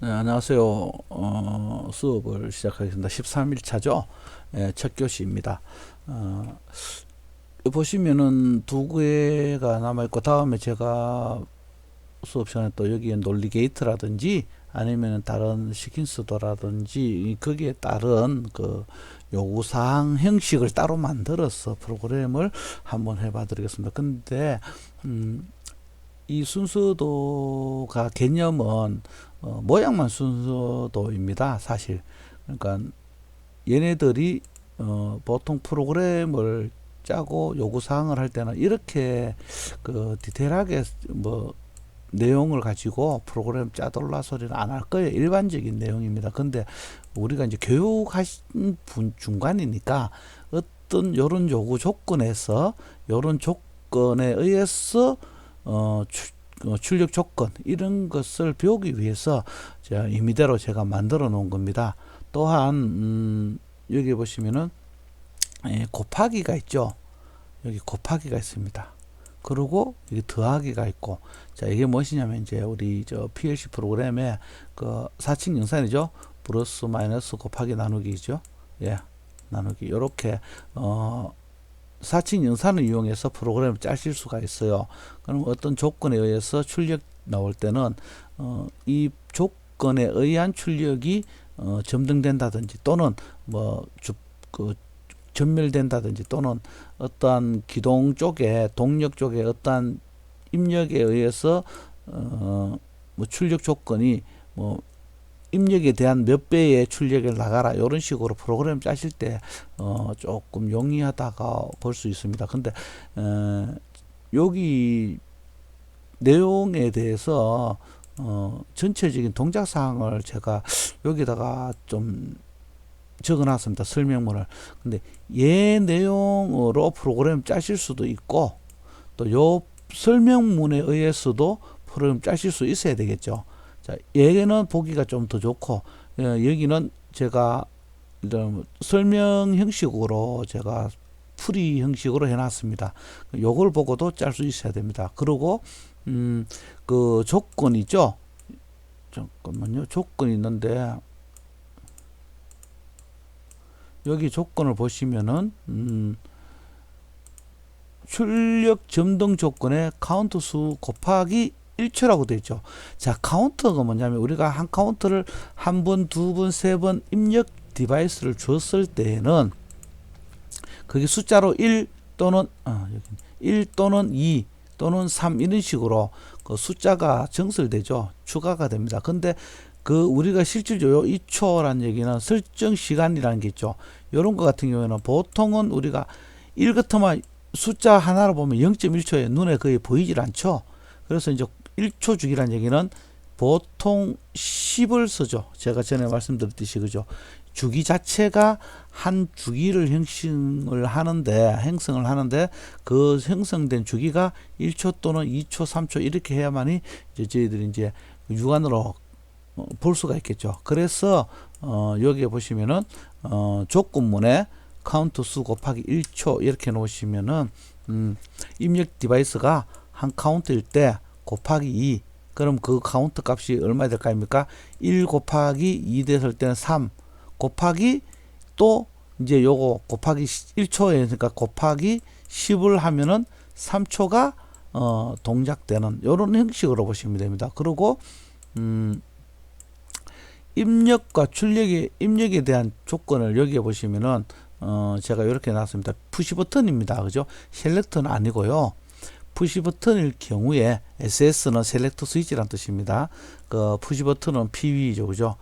네, 안녕하세요. 수업을 시작하겠습니다. 13일 차죠. 예, 첫 교시입니다. 어, 보시면은 두 개가 남아있고, 다음에 제가 수업 시간에 또 여기에 논리 게이트라든지 아니면 다른 시킨스도라든지 거기에 따른 그 요구사항 형식을 따로 만들어서 프로그램을 한번 해봐 드리겠습니다. 근데, 음, 이 순서도가 개념은 모양만 순서도입니다. 사실. 그러니까 얘네들이 보통 프로그램을 짜고 요구사항을 할 때는 이렇게 그 디테일하게 뭐 내용을 가지고 프로그램 짜돌라 소리는 안 할 거예요. 일반적인 내용입니다. 근데 우리가 이제 교육하신 분 중간이니까 어떤 요런 요구 조건에서 요런 조건에 의해서 출력 조건 이런 것을 배우기 위해서 제가 임의대로 제가 만들어 놓은 겁니다. 또한 여기 보시면은 곱하기가 있죠. 여기 곱하기가 있습니다. 그리고 여기 더하기가 있고, 자 이게 무엇이냐면 이제 우리 저 PLC 프로그램의 그 4층 영상이죠. 플러스 마이너스 곱하기 나누기죠. 예, 나누기 요렇게 4층 영상을 이용해서 프로그램을 짜실 수가 있어요. 그럼 어떤 조건에 의해서 출력 나올 때는 이 조건에 의한 출력이 점등된다든지 또는 그 전멸된다든지 또는 어떠한 기동 쪽에 동력 쪽에 어떠한 입력에 의해서 뭐 출력 조건이 뭐 입력에 대한 몇 배의 출력을 나가라 이런 식으로 프로그램 짜실 때 조금 용이하다가 볼 수 있습니다. 근데 여기 내용에 대해서 전체적인 동작 사항을 제가 여기다가 좀 적어놨습니다. 설명문을. 근데 얘 내용으로 프로그램 짜실 수도 있고 또 요 설명문에 의해서도 프로그램 짜실 수 있어야 되겠죠. 자, 얘는 보기가 좀 더 좋고 여기는 제가 이런 설명 형식으로 제가 풀이 형식으로 해놨습니다. 요걸 보고도 짤 수 있어야 됩니다. 그리고 그 조건이죠. 잠깐만요. 조건이 있는데 여기 조건을 보시면은 출력 점등 조건에 카운트 수 곱하기 1초라고 되어 있죠. 자, 카운터가 뭐냐면 우리가 한 카운터를 한 번, 두 번, 세 번 입력 디바이스를 줬을 때에는 그게 숫자로 1 또는 1 또는 2 또는 3 이런 식으로 그 숫자가 정설되죠. 추가가 됩니다. 근데 그 우리가 실질적으로 2초라는 얘기는 설정 시간이라는 게 있죠. 이런 거 같은 경우에는 보통은 우리가 1 같으면 숫자 하나로 보면 0.1초에 눈에 거의 보이질 않죠. 그래서 이제 1초 주기란 얘기는 보통 10을 쓰죠. 제가 전에 말씀드렸듯이 그죠. 주기 자체가 한 주기를 형성을 하는데 그 형성된 주기가 1초 또는 2초, 3초 이렇게 해야만이 이제 저희들이 이제 육안으로 볼 수가 있겠죠. 그래서 여기에 보시면은 조건문에 카운트 수 곱하기 1초 이렇게 놓으시면은 입력 디바이스가 한 카운트일 때 곱하기 2 그럼 그 카운트 값이 얼마 될 거 아닙니까? 1 곱하기 2 됐을 때는 3 곱하기 또 이제 요거 곱하기 1초에 그러니까 곱하기 10을 하면은 3초가 동작되는 요런 형식으로 보시면 됩니다. 그리고 입력과 입력에 대한 조건을 여기에 보시면은 제가 이렇게 놨습니다. 푸시 버튼입니다. 그죠? 셀렉트는 아니고요. 푸시 버튼일 경우에 SS는 셀렉트 스위치란 뜻입니다. 그 푸시 버튼은 PW죠. 그죠?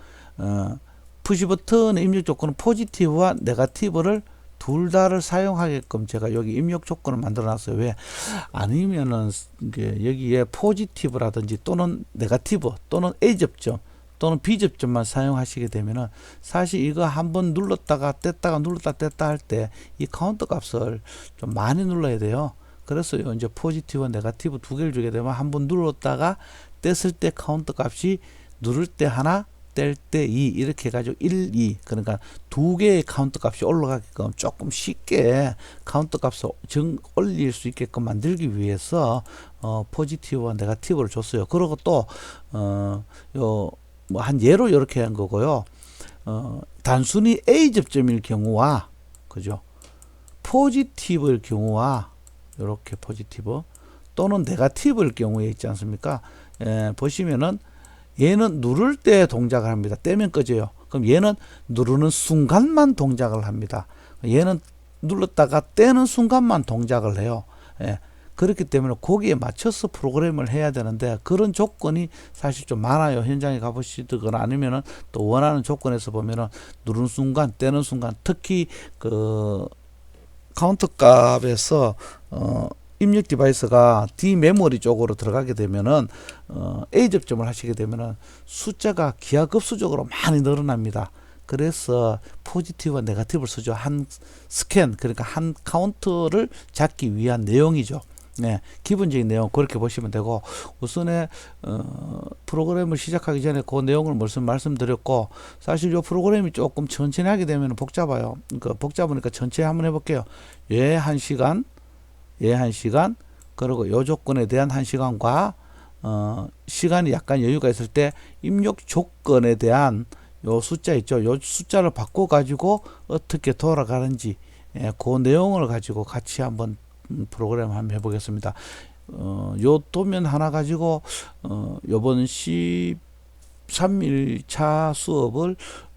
푸시 버튼의 입력 조건은 포지티브와 네거티브를 둘 다를 사용하게끔 제가 여기 입력 조건을 만들어 놨어요. 왜? 아니면은 여기에 포지티브라든지 또는 네거티브 또는 A 접점 또는 B 접점만 사용하시게 되면은 사실 이거 한번 눌렀다가 뗐다가 눌렀다 뗐다 할 때 이 카운트 값을 좀 많이 눌러야 돼요. 그래서 이제 포지티브와 네거티브 두 개를 주게 되면 한번 눌렀다가 뗐을 때 카운트 값이 누를 때 하나 뗄 때 2 이렇게 해가지고 1, 2 그러니까 두 개의 카운트 값이 올라가게끔 조금 쉽게 카운트 값을 올릴 수 있게끔 만들기 위해서 포지티브와 네거티브를 줬어요. 그리고 또 요 뭐 한 예로 이렇게 한 거고요. 단순히 A 접점일 경우와 그죠? 포지티브일 경우와 이렇게 포지티브 또는 네거티브일 경우에 있지 않습니까? 보시면은 얘는 누를 때 동작을 합니다. 떼면 꺼져요. 그럼 얘는 누르는 순간만 동작을 합니다. 얘는 눌렀다가 떼는 순간만 동작을 해요. 그렇기 때문에 거기에 맞춰서 프로그램을 해야 되는데 그런 조건이 사실 좀 많아요. 현장에 가보시거나 아니면은 또 원하는 조건에서 보면은 누르는 순간, 떼는 순간, 특히 그 카운터 값에서 입력 디바이스가 D 메모리 쪽으로 들어가게 되면은 A 접점을 하시게 되면은 숫자가 기하급수적으로 많이 늘어납니다. 그래서 포지티브와 네거티브를 쓰죠. 한 스캔, 그러니까 한 카운트를 잡기 위한 내용이죠. 네, 기본적인 내용 그렇게 보시면 되고 우선에 프로그램을 시작하기 전에 그 내용을 말씀드렸고 사실 이 프로그램이 조금 천천히 하게 되면 복잡해요. 그러니까 복잡하니까 천천히 한번 해볼게요. 얘 1시간, 얘 1시간, 그리고 요 조건에 대한 1시간과 시간이 약간 여유가 있을 때 입력 조건에 대한 요 숫자 있죠. 요 숫자를 바꿔 가지고 어떻게 돌아가는지 그 내용을 가지고 같이 한번 프로그램 한번 해보겠습니다. 요 도면 하나 가지고 요번 13일차 수업을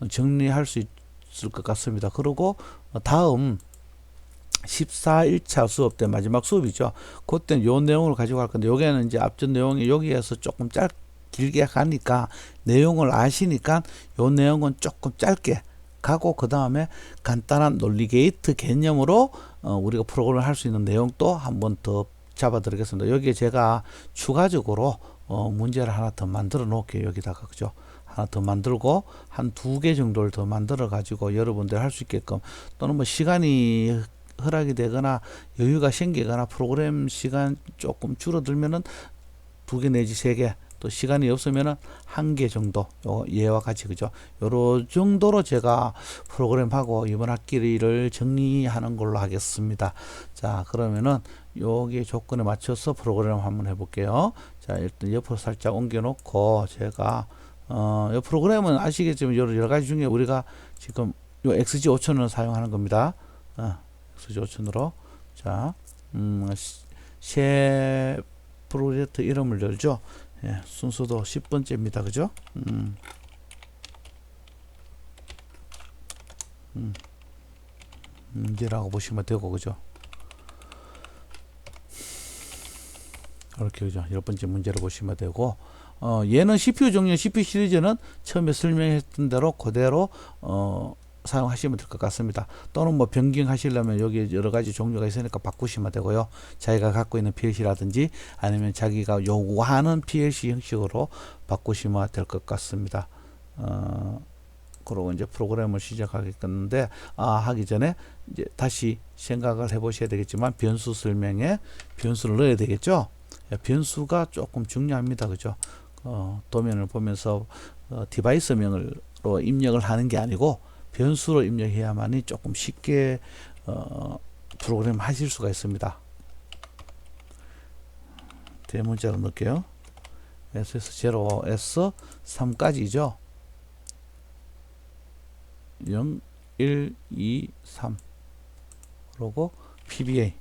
정리할 수 있을 것 같습니다. 그리고 다음 14일차 수업 때 마지막 수업이죠. 그때는 요 내용을 가지고 할 건데 요게는 이제 앞전 내용이 여기에서 조금 길게 가니까 내용을 아시니까 요 내용은 조금 짧게 가고 그 다음에 간단한 논리게이트 개념으로 우리가 프로그램을 할 수 있는 내용도 한번 더 잡아 드리겠습니다. 여기에 제가 추가적으로 문제를 하나 더 만들어 놓을게요. 여기다가 그죠? 하나 더 만들고 한 2개 정도를 더 만들어 가지고 여러분들 할 수 있게끔 또는 뭐 시간이 허락이 되거나 여유가 생기거나 프로그램 시간 조금 줄어들면은 2개 내지 3개 또 시간이 없으면은 1개 정도 얘와 같이 그죠 요런 정도로 제가 프로그램하고 이번 학기를 정리하는 걸로 하겠습니다. 자 그러면은 여기 조건에 맞춰서 프로그램 한번 해볼게요. 자 일단 옆으로 살짝 옮겨 놓고 제가 이 프로그램은 아시겠지만 여러 가지 중에 우리가 지금 요 XG5000을 사용하는 겁니다. XG5000으로 자 새 프로젝트 이름을 열죠. 순서도 10번째입니다. 그죠? 문제라고 보시면 되고, 그죠? 이렇게, 그죠? 10번째 문제로 보시면 되고, 얘는 CPU 종류, CPU 시리즈는 처음에 설명했던 대로 그대로, 사용하시면 될 것 같습니다. 또는 뭐 변경하시려면 여기 여러 가지 종류가 있으니까 바꾸시면 되고요. 자기가 갖고 있는 PLC라든지 아니면 자기가 요구하는 PLC 형식으로 바꾸시면 될 것 같습니다. 그리고 이제 프로그램을 시작하겠는데 하기 전에 이제 다시 생각을 해보셔야 되겠지만 변수 설명에 변수를 넣어야 되겠죠. 변수가 조금 중요합니다. 그죠? 도면을 보면서 디바이스명으로 입력을 하는 게 아니고 변수로 입력해야만이 조금 쉽게 프로그램 하실 수가 있습니다. 대문자로 넣을게요. SS0, S3까지죠. 0, 1, 2, 3 그리고 PBA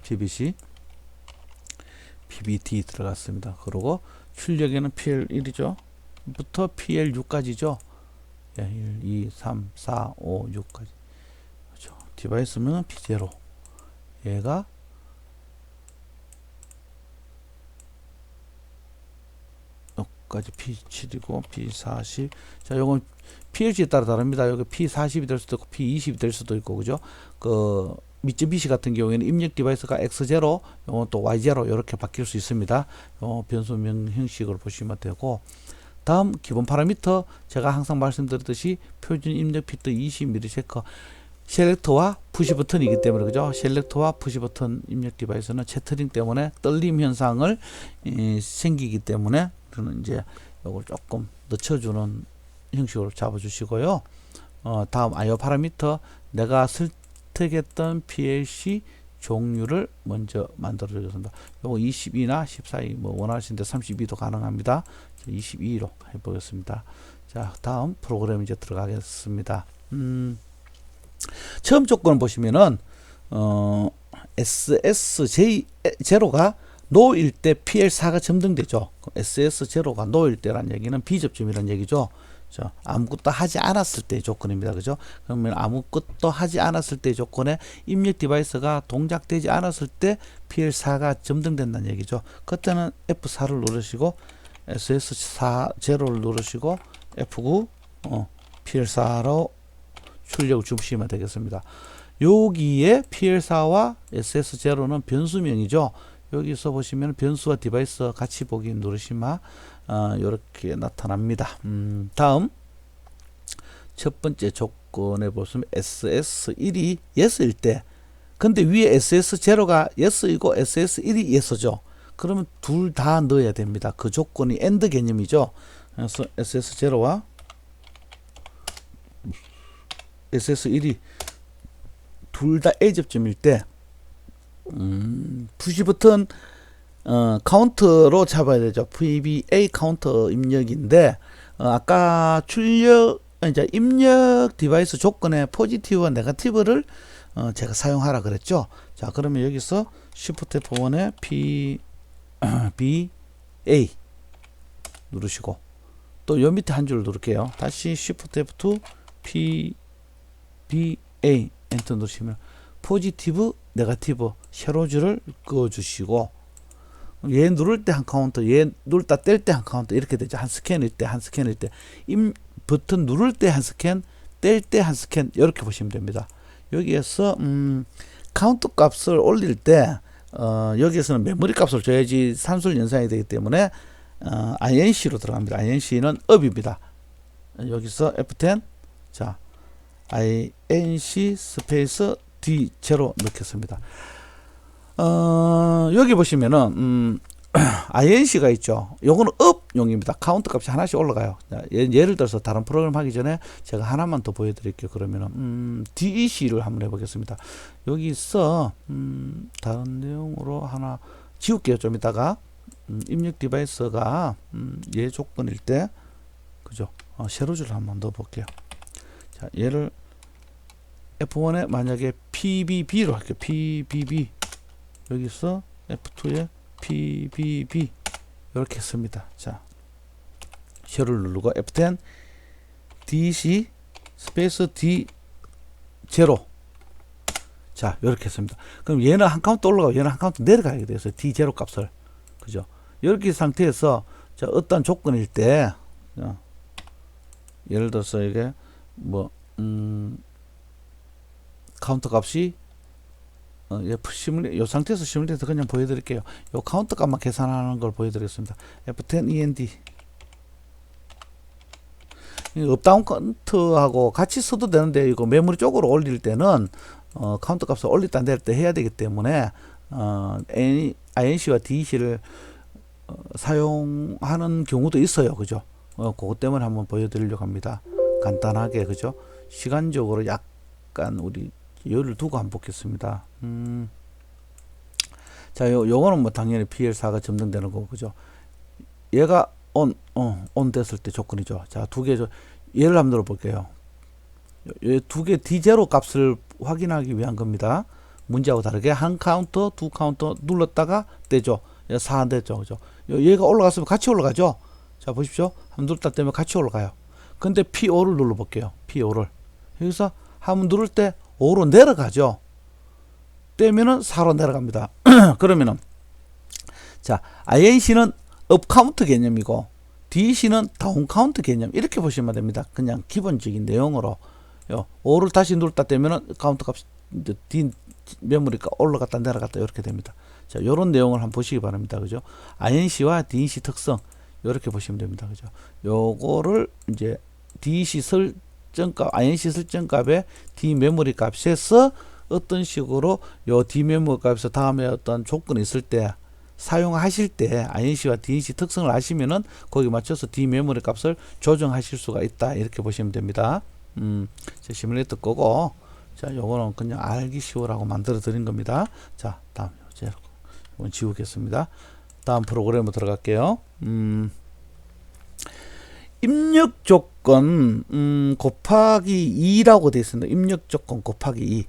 PBC PBT 들어갔습니다. 그리고 출력에는 PL1이죠. 부터 PL6까지죠. 1, 2, 3, 4, 5, 6까지. 그렇죠. 디바이스명은 P0. 얘가 여기까지 P7이고 P40. 자, 요건 PLC에 따라 다릅니다. 여기 P40이 될 수도 있고 P20이 될 수도 있고 그죠? 그 미쯔비시 같은 경우에는 입력 디바이스가 X0, 요건 또 Y0 이렇게 바뀔 수 있습니다. 변수명 형식으로 보시면 되고 다음 기본 파라미터 제가 항상 말씀드렸듯이 표준 입력 피트 20ms 셀렉터와 푸시 버튼이기 때문에 그죠? 셀렉터와 푸시 버튼 입력 디바이스는 채터링 때문에 떨림 현상을 생기기 때문에 저는 이제 이걸 조금 늦춰주는 형식으로 잡아주시고요. 다음 IO 파라미터 내가 선택했던 PLC 종류를 먼저 만들어 주겠습니다. 요거 22나 14이 뭐 원하시는데 32도 가능합니다. 22로 해보겠습니다. 자, 다음 프로그램 이제 들어가겠습니다. 처음 조건 보시면은 SSJ0가 노일 때 PL4가 점등되죠. SS제로가 노일 때란 얘기는 비접점이란 얘기죠. 자, 아무것도 하지 않았을 때의 조건입니다. 그죠? 그러면 아무것도 하지 않았을 때의 조건에 입력 디바이스가 동작되지 않았을 때 PL4가 점등된다는 얘기죠. 그때는 F4를 누르시고 SS4 제로를 누르시고 F9 PL4로 출력을 주시면 되겠습니다. 여기에 PL4와 SS0는 변수명이죠. 여기서 보시면 변수와 디바이스 같이 보기 누르시면 이렇게 나타납니다. 다음 첫 번째 조건에 보시면 SS1이 yes일 때, 근데 위에 SS0가 yes이고 SS1이 yes죠. 그러면 둘 다 넣어야 됩니다. 그 조건이 AND 개념이죠. 그래서 SS0와 SS1이 둘 다 A 접점일 때 푸시 버튼 카운트로 잡아야 되죠. VBA 카운터 입력인데 아까 출력 이제 입력 디바이스 조건에 포지티브와 네거티브를 제가 사용하라 그랬죠. 자, 그러면 여기서 Shift F1에 PBA 누르시고 또 요 밑에 한 줄 누를게요. 다시 Shift F2 PBA 엔터 누르시면 포지티브, 네거티브 세로줄을 그어주시고 얘 누를 때 한 카운트, 얘 누르다 뗄 때 한 카운트 이렇게 되죠. 한 스캔일 때, 한 스캔일 때, 버튼 누를 때 한 스캔, 뗄 때 한 스캔 이렇게 보시면 됩니다. 여기에서 카운트 값을 올릴 때 여기에서는 메모리 값을 줘야지 산술 연산이 되기 때문에 INC로 들어갑니다. INC는 up입니다. 여기서 F10 자 INC 스페이스 D0 넣겠습니다. 여기 보시면은 INC가 있죠. 요거는 up용입니다. 카운트 값이 하나씩 올라가요. 예를 들어서 다른 프로그램 하기 전에 제가 하나만 더 보여드릴게요. 그러면은 DEC를 한번 해보겠습니다. 여기서 다른 내용으로 하나 지울게요. 좀 이따가 입력 디바이스가 얘 조건일 때 그죠? 세로줄을 한번 넣어 볼게요. 자, 얘를 F1에 만약에 PBB로 할게요. PBB 여기서 F2에 PBB 이렇게 했습니다. 자, 셔를 누르고 F10 DC 스페이스 D0 자, 이렇게 했습니다. 그럼 얘는 한 카운트 올라가고 얘는 한 카운트 내려가게 돼서 D0 값을 그죠? 이렇게 상태에서 자, 어떤 조건일 때 예를 들어서 이게 뭐 카운터 값이 이 상태에서 시뮬레이터 그냥 보여드릴게요. 요 카운터 값만 계산하는 걸 보여드리겠습니다. F10 END 업다운 카운트하고 같이 써도 되는데 이거 메모리 쪽으로 올릴 때는 카운터 값을 올렸다 내릴 때 해야 되기 때문에 INC와 DEC를 사용하는 경우도 있어요. 그죠? 그것 때문에 한번 보여드리려고 합니다. 간단하게 그죠? 시간적으로 약간 우리 열을 두고 한번 보겠습니다. 자, 요거는 뭐 당연히 PL4가 점등되는 거고, 그죠? 얘가 온 됐을 때 조건이죠. 자, 두 개, 얘를 한번 들어볼게요. 두 개 D0 값을 확인하기 위한 겁니다. 문제하고 다르게 한 카운터, 두 카운터 눌렀다가 떼죠. 4 안 됐죠. 그죠? 얘가 올라갔으면 같이 올라가죠. 자, 보십시오. 한번 눌렀다 떼면 같이 올라가요. 근데 P5를 눌러볼게요. P5를. 여기서 한번 누를 때 5로 내려가죠. 떼면은 4로 내려갑니다. 그러면은 자, INC는 업 카운트 개념이고 DEC는 다운 카운트 개념 이렇게 보시면 됩니다. 그냥 기본적인 내용으로 5를 다시 누르다 떼면은 카운트 값이 D 메모리가 올라갔다 내려갔다 이렇게 됩니다. 자, 요런 내용을 한번 보시기 바랍니다. 그죠? INC와 DEC 특성 이렇게 보시면 됩니다. 그죠? 요거를 이제 DEC 설정값, INC 설정값에 D 메모리 값에서 어떤 식으로 요 D 메모리 값에서 다음에 어떤 조건이 있을 때 사용하실 때 INC와 DEC 특성을 아시면은 거기 맞춰서 D 메모리 값을 조정하실 수가 있다. 이렇게 보시면 됩니다. 제 시뮬레이터 끄고 자, 요거는 그냥 알기 쉬우라고 만들어 드린 겁니다. 자, 다음 제로. 이건 지우겠습니다. 다음 프로그램으로 들어갈게요. 입력 조건 곱하기 2라고 되어 있습니다. 입력 조건 곱하기 2.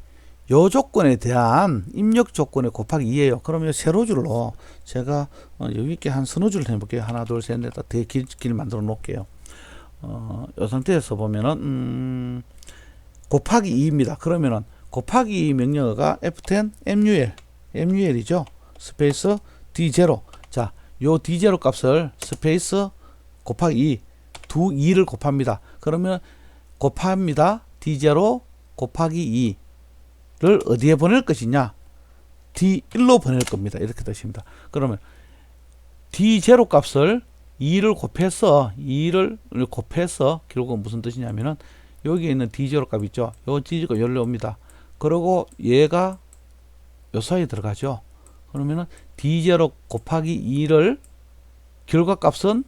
요 조건에 대한 입력 조건에 곱하기 2예요. 그러면 세로줄로 제가 여기 있게 한 서너 줄 해볼게요. 하나, 둘, 셋, 넷, 되게 길 만들어 놓을게요. 이 상태에서 보면은 곱하기 2입니다. 그러면은 곱하기 2 명령어가 F10 MUL이죠. 스페이스 D0. 자, 요 D0 값을 스페이스 곱하기 2, 2를 곱합니다. 그러면 곱합니다. D0 곱하기 2를 어디에 보낼 것이냐? D1로 보낼 겁니다. 이렇게 뜻입니다. 그러면 D0 값을 2를 곱해서 결국은 무슨 뜻이냐면은 여기에 있는 D0 값 있죠. 요 D0가 열려옵니다. 그리고 얘가 요 사이에 들어가죠. 그러면은 D0 곱하기 2를 결과값은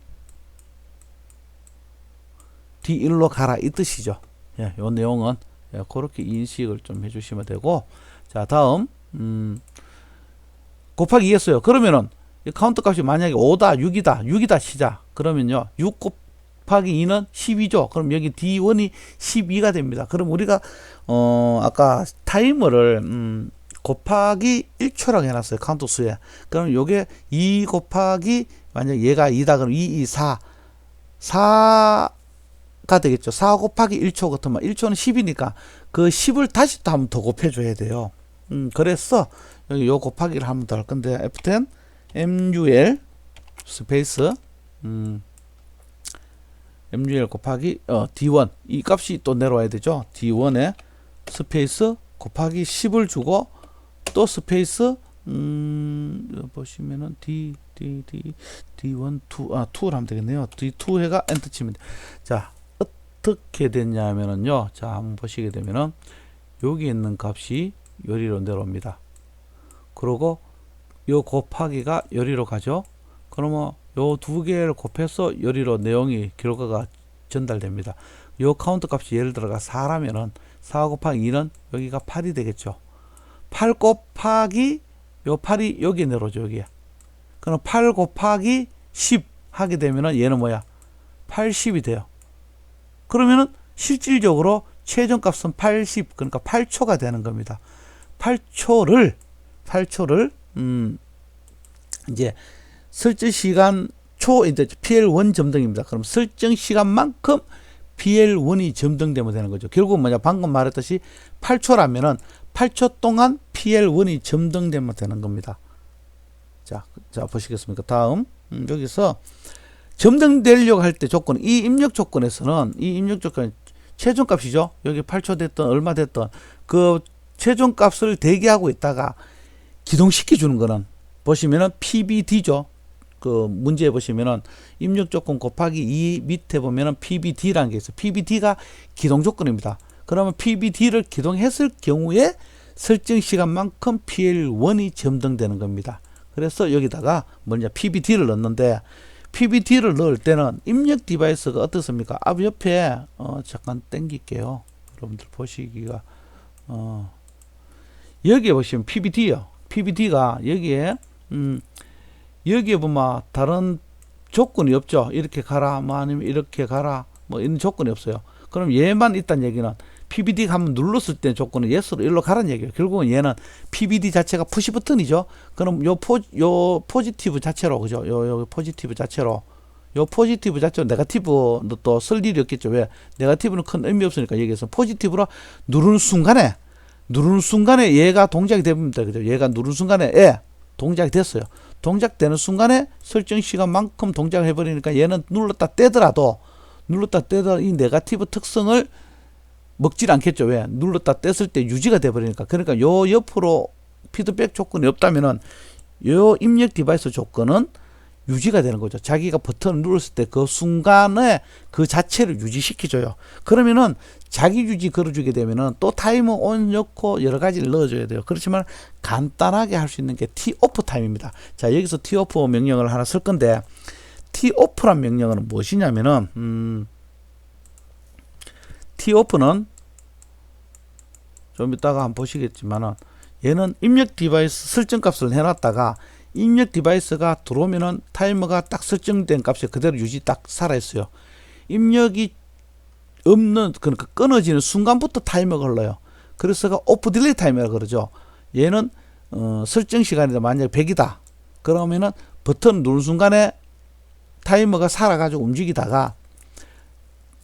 D1로 가라 이 뜻이죠. 예, 요 내용은 그렇게 인식을 좀 해주시면 되고, 자, 다음 곱하기 2 했어요. 그러면은 이 카운트 값이 만약에 5다, 6이다 치자. 그러면요, 6 곱하기 2는 12죠. 그럼 여기 D1이 12가 됩니다. 그럼 우리가 아까 타이머를 곱하기 1초라고 해놨어요. 카운트 수에. 그럼 요게 2 곱하기, 만약 얘가 2다 그럼 2, 4가 되겠죠. 4 곱하기 1초 같으면 1초는 10이니까 그 10을 다시 또 한 번 더 곱해줘야 돼요. 그래서 여기 요 곱하기를 한 번 더 할 건데, F10 MUL 스페이스 MUL 곱하기 D1, 이 값이 또 내려와야 되죠. D1에 스페이스 곱하기 10을 주고 또 스페이스 보시면은 D1 2를 하면 되겠네요. D2 해가 엔터 치면 돼. 자, 어떻게 됐냐면은요, 자, 한번 보시게 되면은 여기 있는 값이 요리로 내려옵니다. 그리고 요 곱하기가 요리로 가죠. 그러면 요 두 개를 곱해서 요리로 내용이 결과가 전달됩니다. 요 카운트 값이 예를 들어가 4라면은 4 곱하기 2는 여기가 8이 되겠죠. 8 곱하기 요 8이 여기 내려오죠. 여기에. 그럼 8 곱하기 10 하게 되면은 얘는 뭐야? 80이 돼요. 그러면은 실질적으로 최종값은 80, 그러니까 8초가 되는 겁니다. 8초를 이제 설정 시간 초 이제 PL1 점등입니다. 그럼 설정 시간만큼 PL1이 점등되면 되는 거죠. 결국은 뭐냐? 방금 말했듯이 8초라면은 8초 동안 PL1이 점등되면 되는 겁니다. 자 보시겠습니까? 다음 여기서 점등되려고 할 때 조건, 이 입력 조건에서는 이 입력 조건 최종값이죠. 여기 8초 됐던 얼마 됐던 그 최종값을 대기하고 있다가 기동시켜 주는 거는 보시면은 PBD죠. 그 문제에 보시면은 입력 조건 곱하기 2 밑에 보면은 PBD라는 게 있어요. PBD가 기동 조건입니다. 그러면 PBD를 기동했을 경우에 설정 시간만큼 PL1이 점등되는 겁니다. 그래서 여기다가 뭐냐 PBD를 넣는데, PBD를 넣을 때는 입력 디바이스가 어떻습니까? 앞 옆에 잠깐 당길게요. 여러분들 보시기가 여기에 보시면 PBD요. PBD가 여기에 여기에 보면 다른 조건이 없죠. 이렇게 가라, 뭐 아니면 이렇게 가라, 뭐 이런 조건이 없어요. 그럼 얘만 있다는 얘기는 PBD가 한번 눌렀을 때 조건은 yes로 일로 가라는 얘기예요. 결국은 얘는 PBD 자체가 푸시 버튼이죠. 그럼 요 포지티브 자체로, 그죠? 요 포지티브 자체로, 네거티브도 또 쓸 일이 없겠죠. 왜? 네거티브는 큰 의미 없으니까 여기서 포지티브로 누르는 순간에 얘가 동작이 됩니다. 그죠? 얘가 누르는 순간에 동작이 됐어요. 동작되는 순간에 설정 시간만큼 동작을 해버리니까 얘는 눌렀다 떼더라도 이 네거티브 특성을 먹질 않겠죠. 왜? 눌렀다 뗐을 때 유지가 돼버리니까. 그러니까 요 옆으로 피드백 조건이 없다면은 요 입력 디바이스 조건은 유지가 되는 거죠. 자기가 버튼을 눌렀을 때 그 순간에 그 자체를 유지시켜줘요. 그러면은 자기 유지 걸어주게 되면은 또 타이머 온 넣고 여러 가지를 넣어줘야 돼요. 그렇지만 간단하게 할 수 있는 게 T-OFF 타임입니다. 자, 여기서 T-OFF 명령을 하나 쓸 건데, T-OFF란 명령어는 무엇이냐면은 T-OFF는 좀 이따가 한번 보시겠지만은 얘는 입력 디바이스 설정값을 해놨다가 입력 디바이스가 들어오면은 타이머가 딱 설정된 값이 그대로 유지 딱 살아있어요. 입력이 없는, 그러니까 끊어지는 순간부터 타이머가 흘러요. 그래서 오프 딜레이 타이머라고 그러죠. 얘는 설정 시간이 만약에 100이다 그러면은 버튼 누른 순간에 타이머가 살아가지고 움직이다가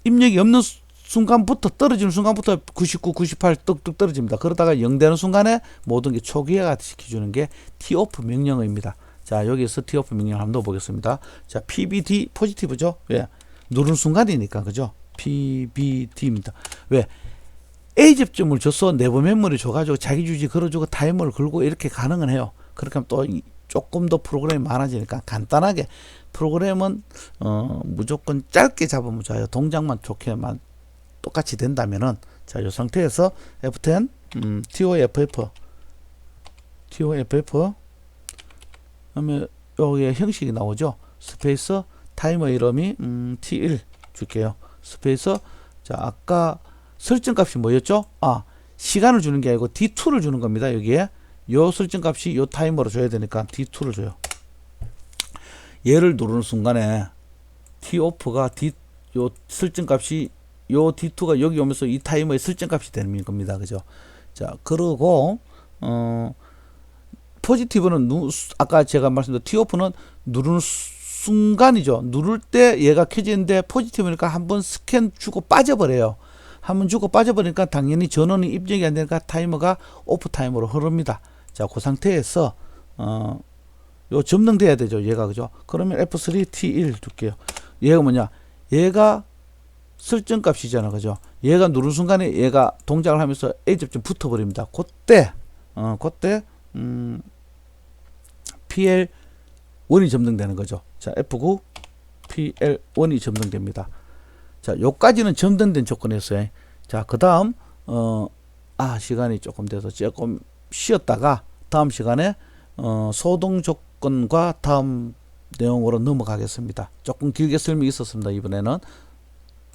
입력이 없는 순간부터, 떨어지는 순간부터 99, 98 뚝뚝 떨어집니다. 그러다가 0 되는 순간에 모든 게 초기화가 시켜주는 게 TOFF 명령어입니다. 자, 여기서 TOFF 명령을 한번 넣어보겠습니다. 자, PBD 포지티브죠. 왜? 누른 순간이니까, 그죠? PBD입니다. 왜? A 접점을 줘서 내부 메모리 줘가지고 자기 주지 걸어주고 타이머를 걸고 이렇게 가능은 해요. 그렇게 하면 또 조금 더 프로그램이 많아지니까 간단하게 프로그램은 무조건 짧게 잡으면 좋아요. 동작만 좋게만 똑같이 된다면은, 자, 이 상태에서 F10 TOFF 그러면 여기에 형식이 나오죠. 스페이스 타이머 이름이 T1 줄게요. 스페이스. 자, 아까 설정 값이 뭐였죠? 아, 시간을 주는 게 아니고 D2를 주는 겁니다. 여기에 요 설정 값이 요 타이머로 줘야 되니까 D2를 줘요. 얘를 누르는 순간에 TOFF가 요 설정 값이 요 D2가 여기 오면서 이 타이머의 설정 값이 되는 겁니다. 그죠? 자, 그러고 포지티브는 아까 제가 말씀드린 TOFF는 누르는 순간이죠. 누를 때 얘가 켜지는데 포지티브니까 한번 스캔 주고 빠져버려요. 한번 주고 빠져버리니까 당연히 전원이 입력이 안 되니까 타이머가 오프 타이머로 흐릅니다. 자, 그 상태에서 요 점등돼야 되죠. 얘가, 그죠? 그러면 F3 T1 줄게요. 얘가 뭐냐? 얘가 설정 값이잖아, 그죠? 얘가 누른 순간에 얘가 동작을 하면서 A 접점 붙어버립니다. 그때 PL1이 점등되는 거죠. 자, F9 PL1이 점등됩니다. 자, 요까지는 점등된 조건이었어요. 자, 그 다음 시간이 조금 돼서 조금 쉬었다가 다음 시간에 소동 조건과 다음 내용으로 넘어가겠습니다. 조금 길게 설명이 있었습니다. 이번에는